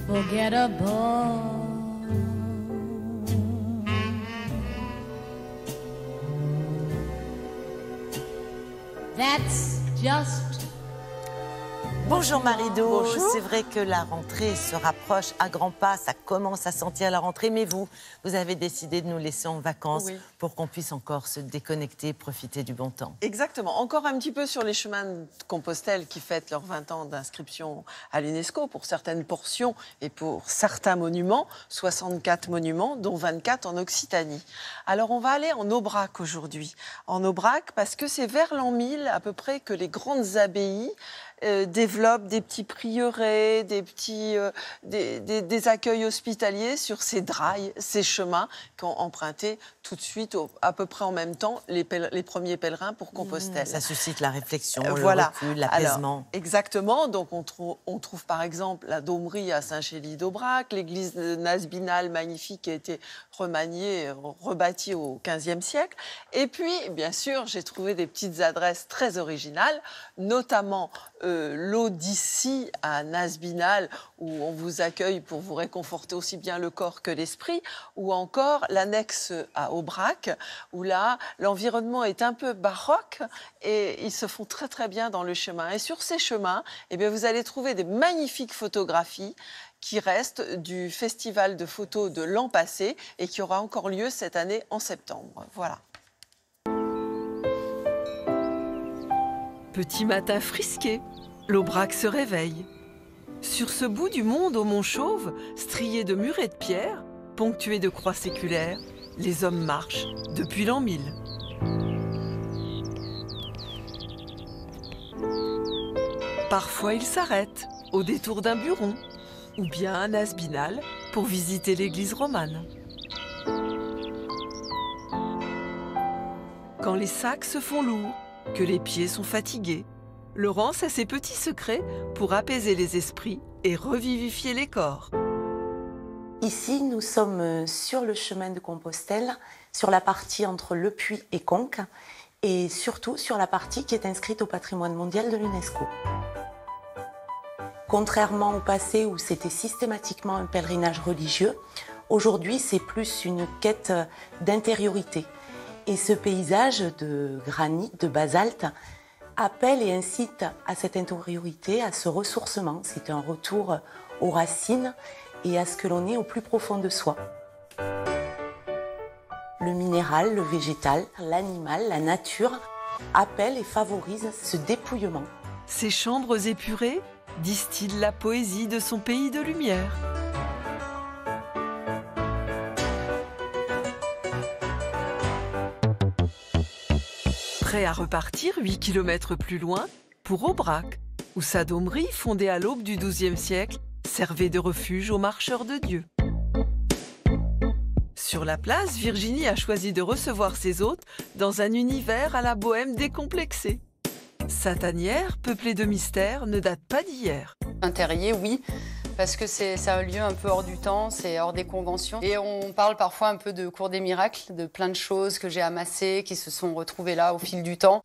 unforgettable. That's just. Bonjour Marie-Do, Bonjour. c'est vrai que la rentrée se rapproche à grands pas, ça commence à sentir la rentrée, mais vous avez décidé de nous laisser en vacances pour qu'on puisse encore se déconnecter, profiter du bon temps. Exactement, encore un petit peu sur les chemins de Compostelle qui fêtent leurs 20 ans d'inscription à l'UNESCO pour certaines portions et pour certains monuments, 64 monuments, dont 24 en Occitanie. Alors on va aller en Aubrac aujourd'hui, en Aubrac parce que c'est vers l'an 1000 à peu près que les grandes abbayes développent des petits prieurés, des accueils hospitaliers sur ces drailles, ces chemins qu'ont emprunté tout de suite, à peu près en même temps, les premiers pèlerins pour Compostelle. Ça suscite la réflexion, voilà. le recul, l'apaisement. Exactement, donc on trouve par exemple la Daumerie à Saint-Chély-d'Aubrac, l'église de Nasbinal magnifique qui a été remaniée, rebâtie au XVe siècle. Et puis, bien sûr, j'ai trouvé des petites adresses très originales, notamment l'Odyssée à Nasbinal, où on vous accueille pour vous réconforter aussi bien le corps que l'esprit, ou encore l'annexe à Aubrac, où là, l'environnement est un peu baroque et ils se font très très bien dans le chemin. Et sur ces chemins, eh bien, vous allez trouver des magnifiques photographies qui restent du festival de photos de l'an passé et qui aura encore lieu cette année en septembre. Voilà. Petit matin frisqué, l'Aubrac se réveille. Sur ce bout du monde au Mont Chauve, strié de murets de pierre, ponctué de croix séculaires, les hommes marchent depuis l'an 1000. Parfois ils s'arrêtent au détour d'un buron ou bien à Nasbinal pour visiter l'église romane. Quand les sacs se font lourds, que les pieds sont fatigués, Laurence a ses petits secrets pour apaiser les esprits et revivifier les corps. Ici, nous sommes sur le chemin de Compostelle, sur la partie entre Le Puy et Conques, et surtout sur la partie qui est inscrite au patrimoine mondial de l'UNESCO. Contrairement au passé où c'était systématiquement un pèlerinage religieux, aujourd'hui c'est plus une quête d'intériorité. Et ce paysage de granit, de basalte, appelle et incite à cette intériorité, à ce ressourcement. C'est un retour aux racines et à ce que l'on est au plus profond de soi. Le minéral, le végétal, l'animal, la nature appellent et favorisent ce dépouillement. Ces chambres épurées distillent la poésie de son pays de lumière. Prêt à repartir 8 km plus loin pour Aubrac, où sa Daumerie, fondée à l'aube du XIIe siècle, servait de refuge aux marcheurs de Dieu. Sur la place, Virginie a choisi de recevoir ses hôtes dans un univers à la bohème décomplexée. Sa tanière, peuplée de mystères, ne date pas d'hier. Un terrier, oui, parce que c'est un lieu un peu hors du temps, c'est hors des conventions. Et on parle parfois un peu de cours des miracles, de plein de choses que j'ai amassées, qui se sont retrouvées là au fil du temps.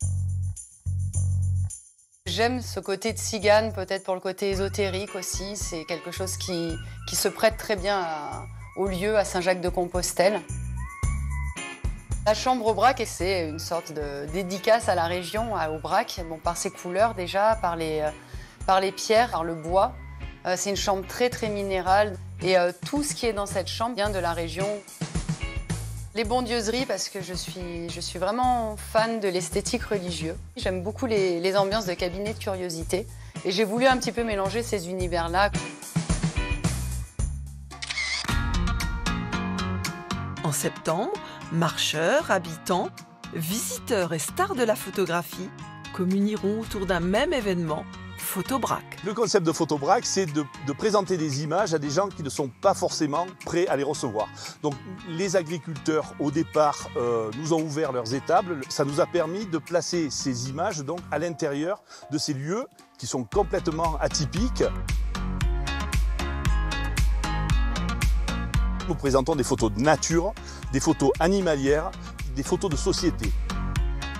J'aime ce côté de cigane, peut-être pour le côté ésotérique aussi. C'est quelque chose qui se prête très bien au lieu, à Saint-Jacques-de-Compostelle. La chambre Aubrac, c'est une sorte de dédicace à la région, à Aubrac, bon, par ses couleurs déjà, par les pierres, par le bois. C'est une chambre très très minérale et tout ce qui est dans cette chambre vient de la région. Les bondieuseries, parce que je suis vraiment fan de l'esthétique religieuse. J'aime beaucoup les ambiances de cabinet de curiosité et j'ai voulu un petit peu mélanger ces univers-là. En septembre, marcheurs, habitants, visiteurs et stars de la photographie communieront autour d'un même événement, Photobrac. Le concept de Photobrac, c'est de présenter des images à des gens qui ne sont pas forcément prêts à les recevoir. Donc les agriculteurs, au départ, nous ont ouvert leurs étables. Ça nous a permis de placer ces images donc, à l'intérieur de ces lieux qui sont complètement atypiques. Nous présentons des photos de nature, des photos animalières, des photos de société.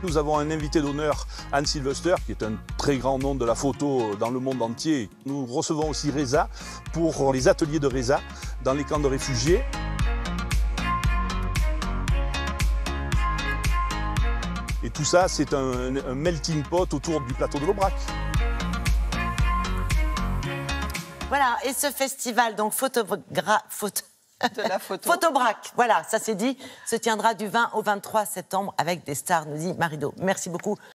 Nous avons un invité d'honneur Anne Sylvester, qui est un très grand nom de la photo dans le monde entier. Nous recevons aussi Reza pour les ateliers de Reza dans les camps de réfugiés. Et tout ça, c'est un melting pot autour du plateau de l'Aubrac. Voilà, et ce festival, donc Photobrac, voilà, ça c'est dit, se tiendra du 20 au 23 septembre avec des stars, nous dit Marido. Merci beaucoup.